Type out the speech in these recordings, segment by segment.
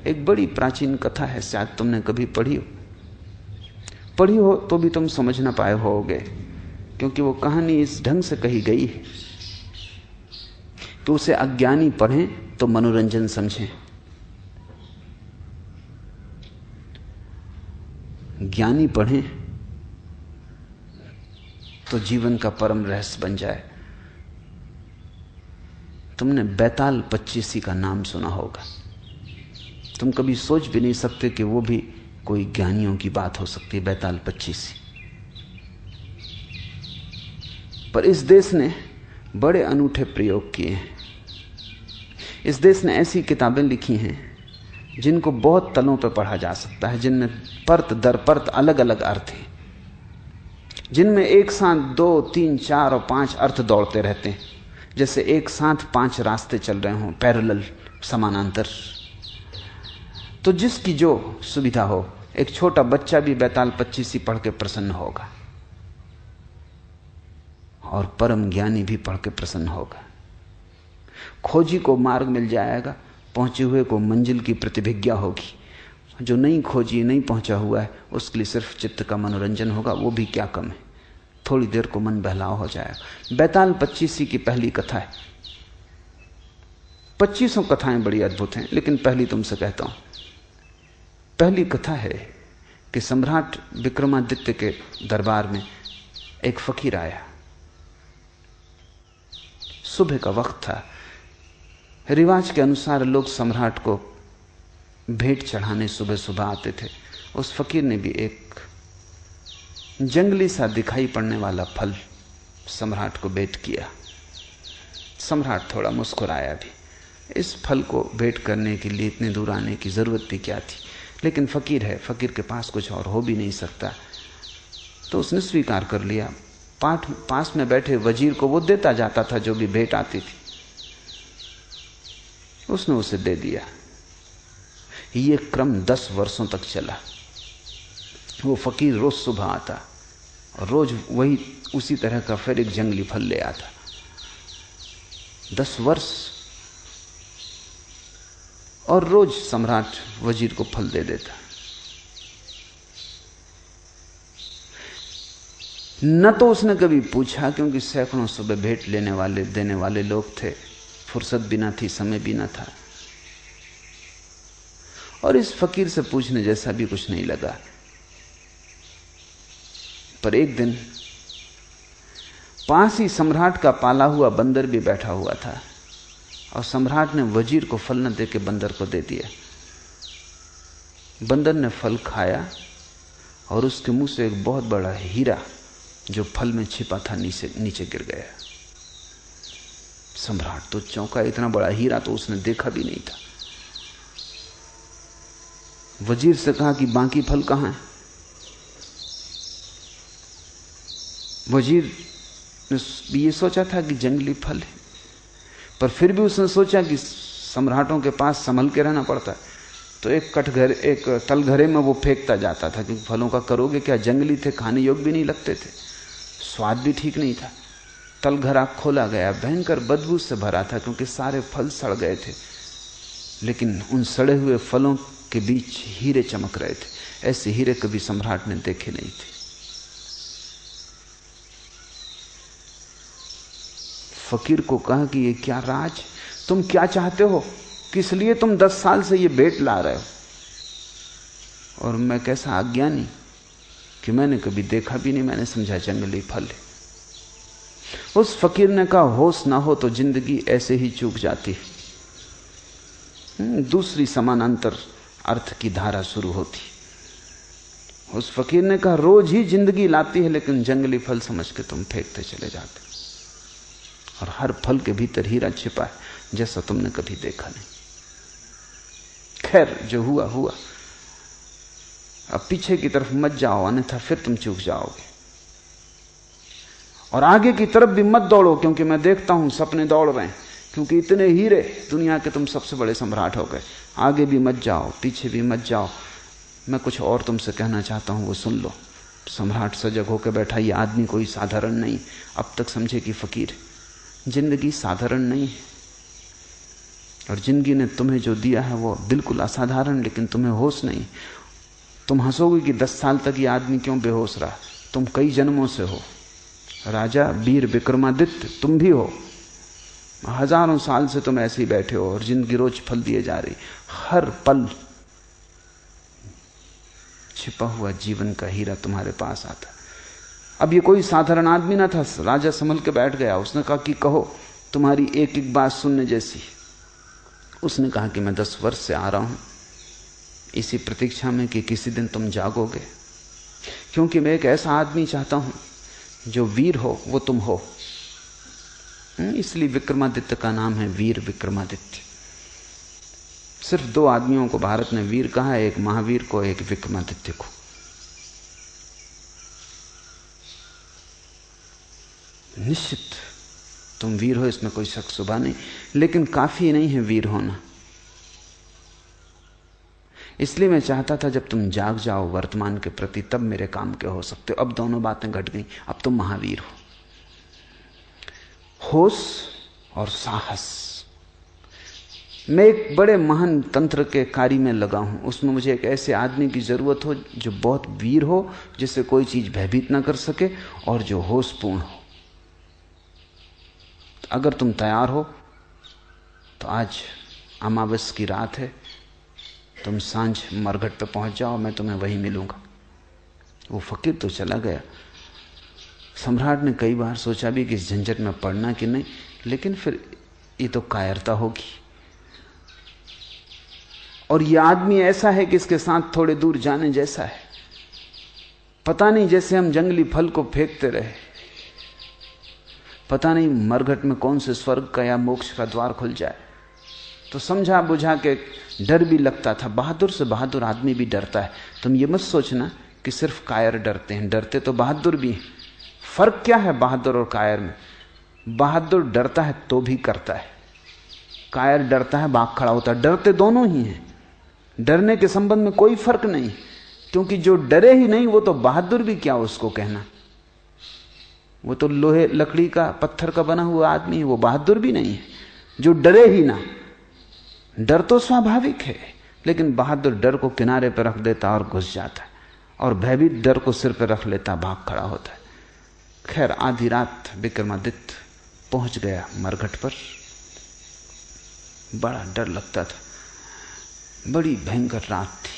एक बड़ी प्राचीन कथा है, शायद तुमने कभी पढ़ी हो तो भी तुम समझ ना पाए होगे, क्योंकि वो कहानी इस ढंग से कही गई है कि उसे अज्ञानी पढ़ें तो मनोरंजन समझें, ज्ञानी पढ़ें तो जीवन का परम रहस्य बन जाए। तुमने बैताल पच्चीसी का नाम सुना होगा। तुम कभी सोच भी नहीं सकते कि वो भी कोई ज्ञानियों की बात हो सकती है, बैताल पच्चीसी। पर इस देश ने बड़े अनूठे प्रयोग किए हैं। इस देश ने ऐसी किताबें लिखी हैं जिनको बहुत तलों पर पढ़ा जा सकता है, जिनमें परत दर परत अलग अलग अर्थ हैं, जिनमें एक साथ 2, 3, 4 और 5 अर्थ दौड़ते रहते हैं, जैसे एक साथ 5 रास्ते चल रहे हों, पैरेलल, समानांतर। तो जिसकी जो सुविधा हो, एक छोटा बच्चा भी बैताल पच्चीसी पढ़ के प्रसन्न होगा और परम ज्ञानी भी पढ़ के प्रसन्न होगा। खोजी को मार्ग मिल जाएगा, पहुंचे हुए को मंजिल की प्रतिभिज्ञा होगी। जो नहीं खोजी, नहीं पहुंचा हुआ है, उसके लिए सिर्फ चित्त का मनोरंजन होगा, वो भी क्या कम है, थोड़ी देर को मन बहलाव हो जाएगा। बैताल पच्चीसी की पहली कथा है। 25 कथाएं बड़ी अद्भुत हैं, लेकिन पहली तुमसे कहता हूं। पहली कथा है कि सम्राट विक्रमादित्य के दरबार में एक फकीर आया। सुबह का वक्त था। रिवाज के अनुसार लोग सम्राट को भेंट चढ़ाने सुबह सुबह आते थे। उस फकीर ने भी एक जंगली सा दिखाई पड़ने वाला फल सम्राट को भेंट किया। सम्राट थोड़ा मुस्कुराया भी। इस फल को भेंट करने के लिए इतने दूर आने की जरूरत भी क्या थी, लेकिन फकीर है, फकीर के पास कुछ और हो भी नहीं सकता, तो उसने स्वीकार कर लिया। पास में बैठे वजीर को वो देता जाता था जो भी भेंट आती थी, उसने उसे दे दिया। ये क्रम 10 वर्षों तक चला। वो फकीर रोज सुबह आता और रोज वही उसी तरह का फिर एक जंगली फल ले आता। 10 वर्ष, और रोज सम्राट वजीर को फल दे देता। न तो उसने कभी पूछा, क्योंकि सैकड़ों सुबह भेंट लेने वाले देने वाले लोग थे, फुर्सत भी ना थी, समय भी ना था, और इस फकीर से पूछने जैसा भी कुछ नहीं लगा। पर एक दिन पास ही सम्राट का पाला हुआ बंदर भी बैठा हुआ था, और सम्राट ने वजीर को फल न दे के बंदर को दे दिया। बंदर ने फल खाया और उसके मुंह से एक बहुत बड़ा हीरा जो फल में छिपा था नीचे गिर गया। सम्राट तो चौंका, इतना बड़ा हीरा तो उसने देखा भी नहीं था। वजीर से कहा कि बाकी फल कहां है? वजीर ने ये सोचा था कि जंगली फल है, पर फिर भी उसने सोचा कि सम्राटों के पास संभल के रहना पड़ता है, तो एक तलघरे में वो फेंकता जाता था, क्योंकि फलों का करोगे क्या, जंगली थे, खाने योग्य भी नहीं लगते थे, स्वाद भी ठीक नहीं था। तलघरा खोला गया, भयंकर बदबू से भरा था, क्योंकि सारे फल सड़ गए थे, लेकिन उन सड़े हुए फलों के बीच हीरे चमक रहे थे। ऐसे हीरे कभी सम्राट ने देखे नहीं थे। फकीर को कहा कि ये क्या राज, तुम क्या चाहते हो, किस लिए तुम 10 साल से ये भेंट ला रहे हो, और मैं कैसा अज्ञानी कि मैंने कभी देखा भी नहीं, मैंने समझा जंगली फल है। उस फकीर ने कहा, होश ना हो तो जिंदगी ऐसे ही चूक जाती है। दूसरी समानांतर अर्थ की धारा शुरू होती। उस फकीर ने कहा, रोज ही जिंदगी लाती है, लेकिन जंगली फल समझ के तुम फेंकते चले जाते, और हर फल के भीतर हीरा छिपा है जैसा तुमने कभी देखा नहीं। खैर, जो हुआ हुआ, अब पीछे की तरफ मत जाओ, अन्यथा फिर तुम चूक जाओगे, और आगे की तरफ भी मत दौड़ो, क्योंकि मैं देखता हूं सपने दौड़ रहे हैं, क्योंकि इतने हीरे, दुनिया के तुम सबसे बड़े सम्राट हो गए। आगे भी मत जाओ, पीछे भी मत जाओ, मैं कुछ और तुमसे कहना चाहता हूं, वो सुन लो। सम्राट सजग होकर बैठा। ये आदमी कोई साधारण नहीं, अब तक समझे कि फकीर। जिंदगी साधारण नहीं है, और जिंदगी ने तुम्हें जो दिया है वो बिल्कुल असाधारण, लेकिन तुम्हें होश नहीं। तुम हंसोगे कि 10 साल तक ये आदमी क्यों बेहोश रहा। तुम कई जन्मों से हो। राजा वीर विक्रमादित्य तुम भी हो। हजारों साल से तुम ऐसे ही बैठे हो और जिंदगी रोज फल दिए जा रही। हर पल छिपा हुआ जीवन का हीरा तुम्हारे पास आता। अब ये कोई साधारण आदमी ना था। राजा संभल के बैठ गया। उसने कहा कि कहो, तुम्हारी एक एक बात सुनने जैसी। उसने कहा कि मैं 10 वर्ष से आ रहा हूं इसी प्रतीक्षा में कि किसी दिन तुम जागोगे, क्योंकि मैं एक ऐसा आदमी चाहता हूं जो वीर हो वो तुम हो। इसलिए विक्रमादित्य का नाम है वीर विक्रमादित्य। सिर्फ 2 आदमियों को भारत ने वीर कहा है, एक महावीर को, एक विक्रमादित्य को। निश्चित तुम वीर हो, इसमें कोई शक शुबा नहीं, लेकिन काफी नहीं है वीर होना। इसलिए मैं चाहता था जब तुम जाग जाओ वर्तमान के प्रति, तब मेरे काम के हो सकते हो। अब दोनों बातें घट गई। अब तुम महावीर हो। होश और साहस। मैं एक बड़े महान तंत्र के कार्य में लगा हूं। उसमें मुझे एक ऐसे आदमी की जरूरत हो जो बहुत वीर हो, जिसे कोई चीज भयभीत ना कर सके, और जो होशपूर्ण हो। अगर तुम तैयार हो तो आज अमावस की रात है, तुम सांझ मरघट पे पहुंच जाओ, मैं तुम्हें वहीं मिलूंगा। वो फकीर तो चला गया। सम्राट ने कई बार सोचा भी कि इस झंझट में पड़ना कि नहीं, लेकिन फिर ये तो कायरता होगी। और ये आदमी ऐसा है कि इसके साथ थोड़े दूर जाने जैसा है। पता नहीं, जैसे हम जंगली फल को फेंकते रहे, पता नहीं मरघट में कौन से स्वर्ग का या मोक्ष का द्वार खुल जाए। तो समझा बुझा के डर भी लगता था। बहादुर से बहादुर आदमी भी डरता है। तुम ये मत सोचना कि सिर्फ कायर डरते हैं, डरते तो बहादुर भी हैं। फर्क क्या है बहादुर और कायर में? बहादुर डरता है तो भी करता है, कायर डरता है भाग खड़ा होता है। डरते दोनों ही हैं। डरने के संबंध में कोई फर्क नहीं, क्योंकि जो डरे ही नहीं वो तो बहादुर भी क्या उसको कहना। वो तो लोहे लकड़ी का पत्थर का बना हुआ आदमी है, वो बहादुर भी नहीं है जो डरे ही ना। डर तो स्वाभाविक है, लेकिन बहादुर डर को किनारे पर रख देता और घुस जाता है, और भयभीत डर को सिर पर रख लेता, भाग खड़ा होता है। खैर आधी रात विक्रमादित्य पहुंच गया मरघट पर। बड़ा डर लगता था, बड़ी भयंकर रात थी,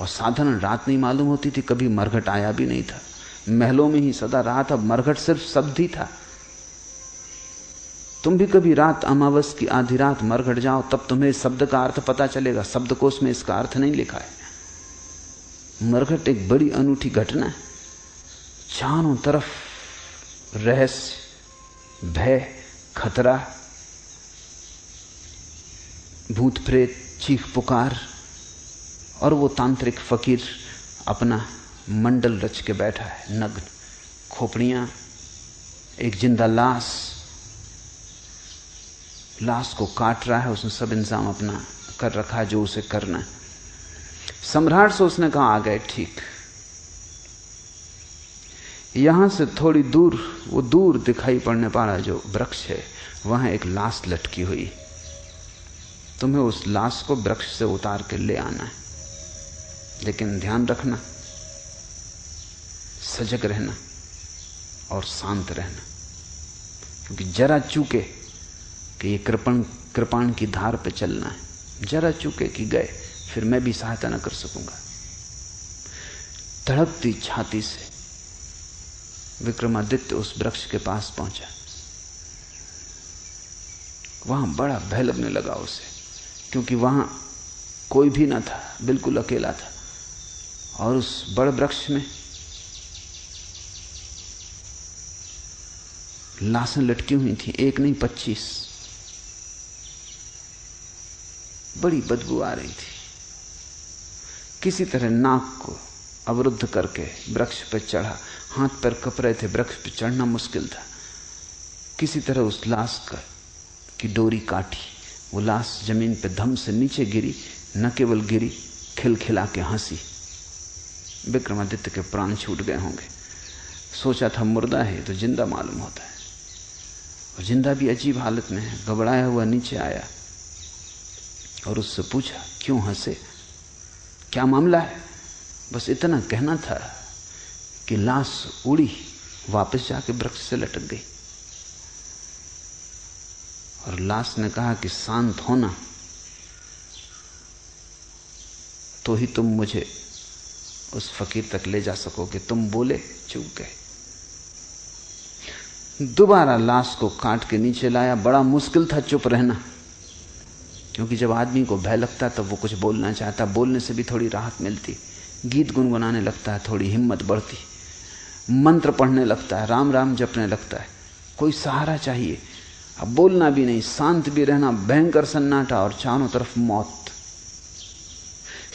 और साधारण रात नहीं मालूम होती थी। कभी मरघट आया भी नहीं था, महलों में ही सदा रहा था। मरघट सिर्फ शब्द ही था। तुम भी कभी रात अमावस की आधी रात मरघट जाओ, तब तुम्हें इस शब्द का अर्थ पता चलेगा। शब्दकोश में इसका अर्थ नहीं लिखा है। मरघट एक बड़ी अनूठी घटना है। चारों तरफ रहस्य, भय, खतरा, भूत प्रेत, चीख पुकार, और वो तांत्रिक फकीर अपना मंडल रच के बैठा है, नग्न। खोपड़ियां, एक जिंदा लाश को काट रहा है। उसने सब इंतजाम अपना कर रखा है जो उसे करना है। सम्राट से उसने कहा आ गए ठीक। यहां से थोड़ी दूर, वो दूर दिखाई पड़ने वाला जो वृक्ष है, वहां एक लाश लटकी हुई। तुम्हें उस लाश को वृक्ष से उतार के ले आना है, लेकिन ध्यान रखना, सजग रहना और शांत रहना, क्योंकि जरा चूके कि ये कृपाण की धार पे चलना है। जरा चूके कि गए, फिर मैं भी सहायता न कर सकूंगा। धड़कती छाती से विक्रमादित्य उस वृक्ष के पास पहुंचा। वहां बड़ा भय लगने लगा उसे, क्योंकि वहां कोई भी ना था, बिल्कुल अकेला था। और उस बड़े वृक्ष में लाशें लटकी हुई थी, एक नहीं 25। बड़ी बदबू आ रही थी। किसी तरह नाक को अवरुद्ध करके वृक्ष पर चढ़ा। हाथ पैर कप रहे थे, वृक्ष पर चढ़ना मुश्किल था। किसी तरह उस लाश की डोरी काटी। वो लाश जमीन पे धम से नीचे गिरी। न केवल गिरी, खिलखिला के हंसी। विक्रमादित्य के प्राण छूट गए होंगे। सोचा था मुर्दा है तो जिंदा मालूम होता है, और जिंदा भी अजीब हालत में है। घबराया हुआ नीचे आया, और उससे पूछा, क्यों हंसे, क्या मामला है? बस इतना कहना था कि लाश उड़ी, वापस जाके वृक्ष से लटक गई। और लाश ने कहा कि शांत होना तो ही तुम मुझे उस फकीर तक ले जा सकोगे। तुम बोले, चूक गए। दोबारा लाश को काट के नीचे लाया। बड़ा मुश्किल था चुप रहना, क्योंकि जब आदमी को भय लगता तब वो कुछ बोलना चाहता, बोलने से भी थोड़ी राहत मिलती। गीत गुनगुनाने लगता है, थोड़ी हिम्मत बढ़ती, मंत्र पढ़ने लगता है, राम राम जपने लगता है, कोई सहारा चाहिए। अब बोलना भी नहीं, शांत भी रहना, भयंकर सन्नाटा और चारों तरफ मौत।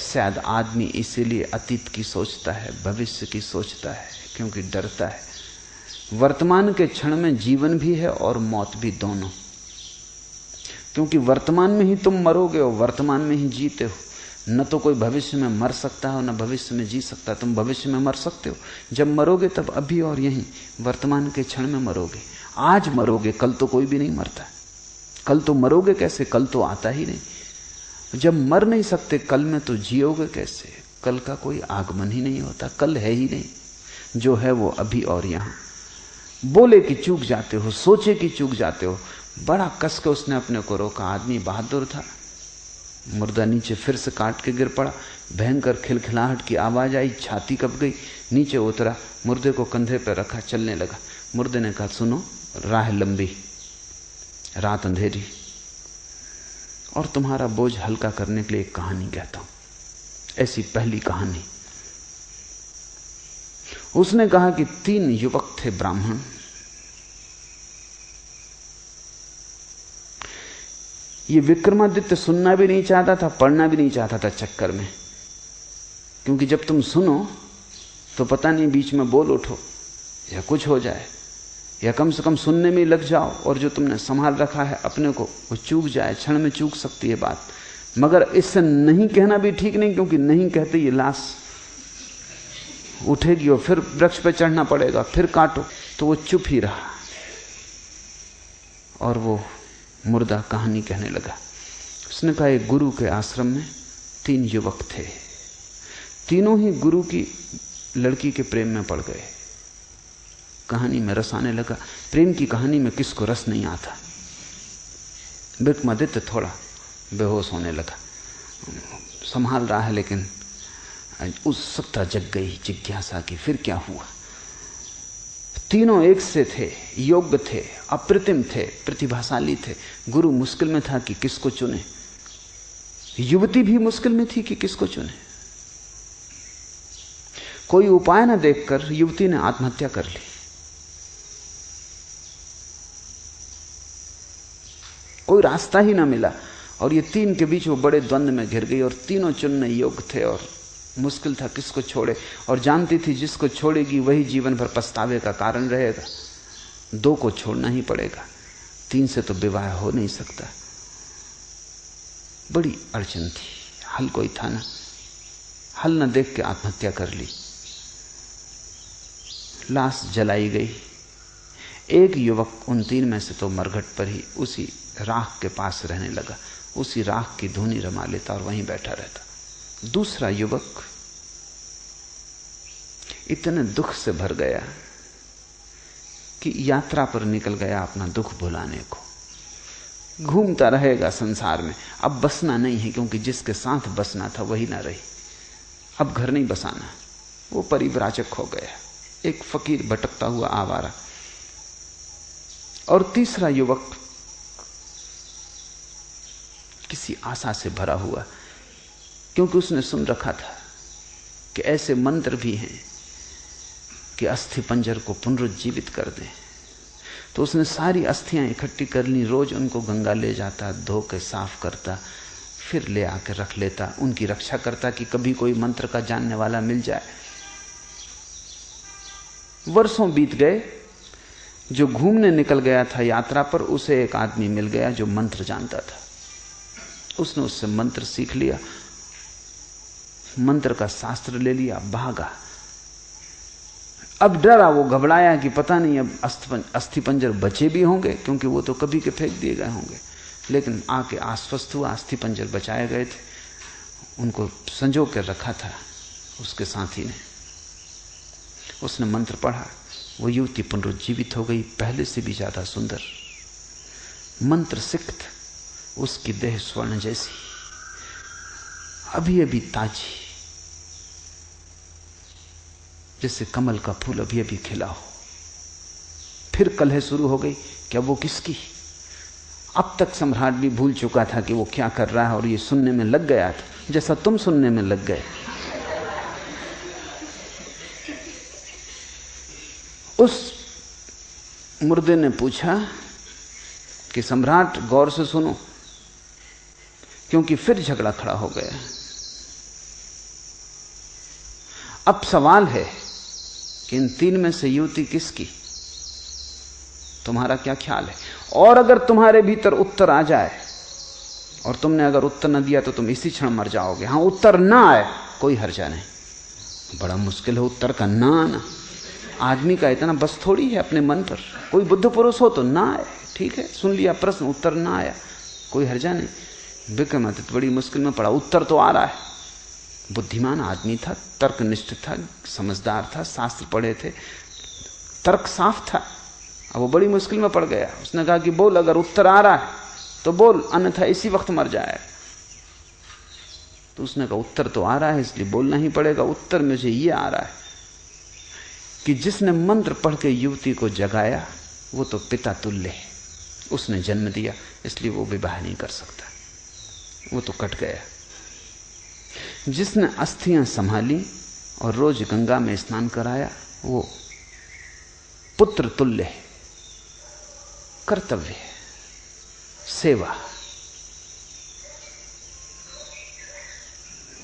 शायद आदमी इसीलिए अतीत की सोचता है, भविष्य की सोचता है, क्योंकि डरता है। वर्तमान के क्षण में जीवन भी है और मौत भी, दोनों। क्योंकि वर्तमान में ही तुम मरोगे और वर्तमान में ही जीते हो। न तो कोई भविष्य में मर सकता है, न भविष्य में जी सकता है। तुम भविष्य में मर सकते हो, जब मरोगे तब अभी और यहीं वर्तमान के क्षण में मरोगे। आज मरोगे, कल तो कोई भी नहीं मरता। कल तो मरोगे कैसे, कल तो आता ही नहीं। जब मर नहीं सकते कल में, तो जियोगे कैसे? कल का कोई आगमन ही नहीं होता, कल है ही नहीं। जो है वो अभी और यहां। बोले कि चूक जाते हो, सोचे कि चूक जाते हो। बड़ा कस के उसने अपने को रोका। आदमी बहादुर था। मुर्दा नीचे फिर से काट के गिर पड़ा। भयंकर खिलखिलाहट की आवाज आई, छाती कप गई। नीचे उतरा, मुर्दे को कंधे पर रखा, चलने लगा। मुर्दे ने कहा, सुनो, राह लंबी, रात अंधेरी, और तुम्हारा बोझ हल्का करने के लिए एक कहानी कहता हूं। ऐसी पहली कहानी। उसने कहा कि 3 युवक थे, ब्राह्मण। ये विक्रमादित्य सुनना भी नहीं चाहता था, पढ़ना भी नहीं चाहता था चक्कर में, क्योंकि जब तुम सुनो तो पता नहीं बीच में बोल उठो या कुछ हो जाए, या कम से कम सुनने में लग जाओ और जो तुमने संभाल रखा है अपने को वो चूक जाए। क्षण में चूक सकती है बात। मगर इससे नहीं कहना भी ठीक नहीं, क्योंकि नहीं कहते ये लाश उठेगी और फिर वृक्ष पर चढ़ना पड़ेगा, फिर काटो। तो वो चुप ही रहा और वो मुर्दा कहानी कहने लगा। उसने कहा, एक गुरु के आश्रम में 3 युवक थे। तीनों ही गुरु की लड़की के प्रेम में पड़ गए। कहानी में रस आने लगा। प्रेम की कहानी में किसको रस नहीं आता? विक्रमादित्य थोड़ा बेहोश होने लगा। संभाल रहा है, लेकिन उत्सुकता जग गई, जिज्ञासा की, फिर क्या हुआ? तीनों एक से थे, योग्य थे, अप्रतिम थे, प्रतिभाशाली थे। गुरु मुश्किल में था कि किसको चुने। युवती भी मुश्किल में थी कि किसको चुने। कोई उपाय न देखकर युवती ने आत्महत्या कर ली। कोई रास्ता ही ना मिला और ये 3 के बीच वो बड़े द्वंद्व में घिर गई। और तीनों चुनने योग्य थे और मुश्किल था किसको छोड़े। और जानती थी जिसको छोड़ेगी वही जीवन भर पछतावे का कारण रहेगा। 2 को छोड़ना ही पड़ेगा, 3 से तो विवाह हो नहीं सकता। बड़ी अड़चन थी, हल कोई था ना। हल न देख के आत्महत्या कर ली। लाश जलाई गई। एक युवक उन 3 में से तो मरघट पर ही उसी राख के पास रहने लगा, उसी राख की धुनी रमा लेता और वहीं बैठा रहता। दूसरा युवक इतने दुख से भर गया कि यात्रा पर निकल गया अपना दुख भुलाने को। घूमता रहेगा संसार में, अब बसना नहीं है, क्योंकि जिसके साथ बसना था वही ना रही। अब घर नहीं बसाना, वो परिव्राजक हो गया, एक फकीर भटकता हुआ आवारा। और तीसरा युवक किसी आशा से भरा हुआ, क्योंकि उसने सुन रखा था कि ऐसे मंत्र भी हैं कि अस्थि पंजर को पुनरुज्जीवित कर दें। तो उसने सारी अस्थियां इकट्ठी कर ली, रोज उनको गंगा ले जाता, धो के साफ करता, फिर ले आकर रख लेता, उनकी रक्षा करता कि कभी कोई मंत्र का जानने वाला मिल जाए। वर्षों बीत गए। जो घूमने निकल गया था यात्रा पर, उसे एक आदमी मिल गया जो मंत्र जानता था। उसने उससे मंत्र सीख लिया, मंत्र का शास्त्र ले लिया, भागा। अब डरा, वो घबराया कि पता नहीं अब अस्थि पंजर बचे भी होंगे, क्योंकि वो तो कभी के फेंक दिए गए होंगे। लेकिन आके आश्वस्त हुआ, अस्थि पंजर बचाए गए थे, उनको संजो कर रखा था उसके साथी ने। उसने मंत्र पढ़ा, वो युवती पुनरुज्जीवित हो गई, पहले से भी ज्यादा सुंदर, मंत्र सिक्त, उसकी देह स्वर्ण जैसी, अभी अभी ताजी, जैसे कमल का फूल अभी अभी खिला हो। फिर कलह शुरू हो गई, क्या वो किसकी? अब तक सम्राट भी भूल चुका था कि वो क्या कर रहा है, और ये सुनने में लग गया था जैसा तुम सुनने में लग गए। उस मुर्दे ने पूछा कि सम्राट गौर से सुनो, क्योंकि फिर झगड़ा खड़ा हो गया। अब सवाल है कि इन तीन में से युवती किसकी? तुम्हारा क्या ख्याल है? और अगर तुम्हारे भीतर उत्तर आ जाए, और तुमने अगर उत्तर न दिया तो तुम इसी क्षण मर जाओगे। हां, उत्तर ना आए कोई हर्जा नहीं। बड़ा मुश्किल है उत्तर का ना आना। आदमी का इतना बस थोड़ी है अपने मन पर। कोई बुद्ध पुरुष हो तो ना आए, ठीक है, सुन लिया प्रश्न, उत्तर ना आया, कोई हर्जा नहीं। विक्रमादित्य बड़ी मुश्किल में पड़ा। उत्तर तो आ रहा है, बुद्धिमान आदमी था, तर्कनिष्ठ था, समझदार था, शास्त्र पढ़े थे, तर्क साफ था। अब वो बड़ी मुश्किल में पड़ गया। उसने कहा कि बोल, अगर उत्तर आ रहा है तो बोल, अन्यथा इसी वक्त मर जाए। तो उसने कहा उत्तर तो आ रहा है इसलिए बोलना ही पड़ेगा। उत्तर मुझे ये आ रहा है कि जिसने मंत्र पढ़ के युवती को जगाया वो तो पिता तुल्य है, उसने जन्म दिया, इसलिए वो विवाह नहीं कर सकता, वो तो कट गया। जिसने अस्थियां संभाली और रोज गंगा में स्नान कराया वो पुत्र तुल्य है, कर्तव्य है, सेवा,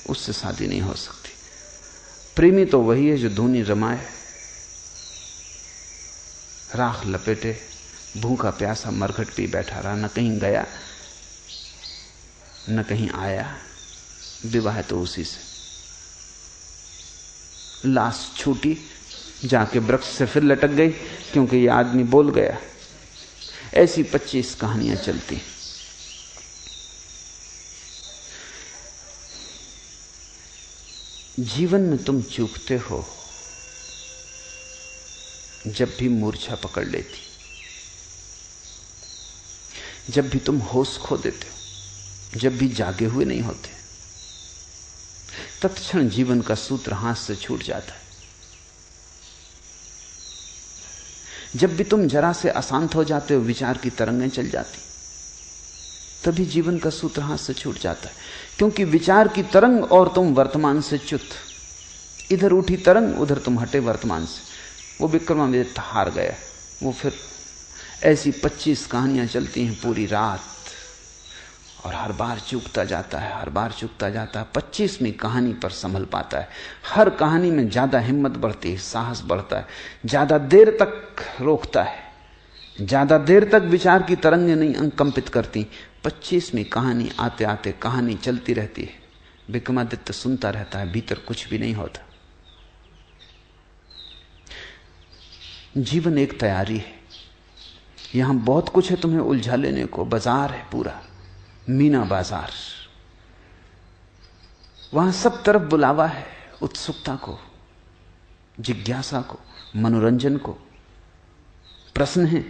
उससे शादी नहीं हो सकती। प्रेमी तो वही है जो धूनी रमाए, राख लपेटे, भूखा प्यासा मरघट पी बैठा रहा, न कहीं गया न कहीं आया। विवाह तो उसी से। लाश छूटी, जाके वृक्ष से फिर लटक गई, क्योंकि ये आदमी बोल गया। ऐसी 25 कहानियां चलती। जीवन में तुम चूकते हो जब भी मूर्छा पकड़ लेती, जब भी तुम होश खो देते हो, जब भी जागे हुए नहीं होते, तत्क्षण जीवन का सूत्र हाथ से छूट जाता है। जब भी तुम जरा से अशांत हो जाते हो, विचार की तरंगें चल जाती, तभी जीवन का सूत्र हाथ से छूट जाता है। क्योंकि विचार की तरंग और तुम वर्तमान से च्युत, इधर उठी तरंग, उधर तुम हटे वर्तमान से। वो विक्रमादित्य हार गया। वो फिर ऐसी 25 कहानियां चलती हैं पूरी रात, और हर बार चूकता जाता है, हर बार चूकता जाता है। 25वीं कहानी पर संभल पाता है। हर कहानी में ज्यादा हिम्मत बढ़ती है, साहस बढ़ता है, ज्यादा देर तक रोकता है, ज्यादा देर तक विचार की तरंगें नहीं अंकंपित करती। 25वीं कहानी आते आते कहानी चलती रहती है। विक्रमादित्य सुनता रहता है, भीतर कुछ भी नहीं होता। जीवन एक तैयारी है। यहां बहुत कुछ है तुम्हें उलझा लेने को। बाजार है पूरा, मीना बाजार। वहां सब तरफ बुलावा है, उत्सुकता को, जिज्ञासा को, मनोरंजन को। प्रश्न है,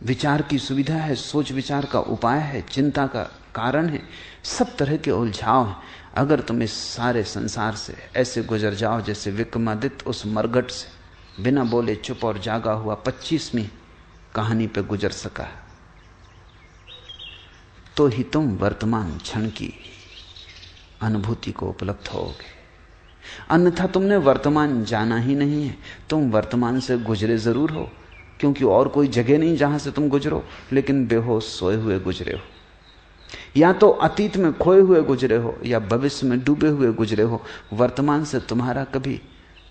विचार की सुविधा है, सोच विचार का उपाय है, चिंता का कारण है, सब तरह के उलझाव हैं। अगर तुम इस सारे संसार से ऐसे गुजर जाओ जैसे विक्रमादित्य उस मरघट से बिना बोले चुप और जागा हुआ 25वीं कहानी पे गुजर सका, तो ही तुम वर्तमान क्षण की अनुभूति को उपलब्ध होगे। अन्यथा तुमने वर्तमान जाना ही नहीं है। तुम वर्तमान से गुजरे जरूर हो, क्योंकि और कोई जगह नहीं जहां से तुम गुजरो, लेकिन बेहोश सोए हुए गुजरे हो। या तो अतीत में खोए हुए गुजरे हो, या भविष्य में डूबे हुए गुजरे हो। वर्तमान से तुम्हारा कभी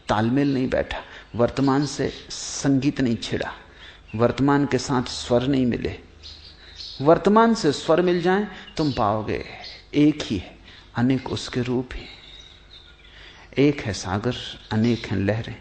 तालमेल नहीं बैठा, वर्तमान से संगीत नहीं छिड़ा, वर्तमान के साथ स्वर नहीं मिले। वर्तमान से स्वर मिल जाएं, तुम पाओगे एक ही है, अनेक उसके रूप हैं। एक है सागर, अनेक हैं लहरें।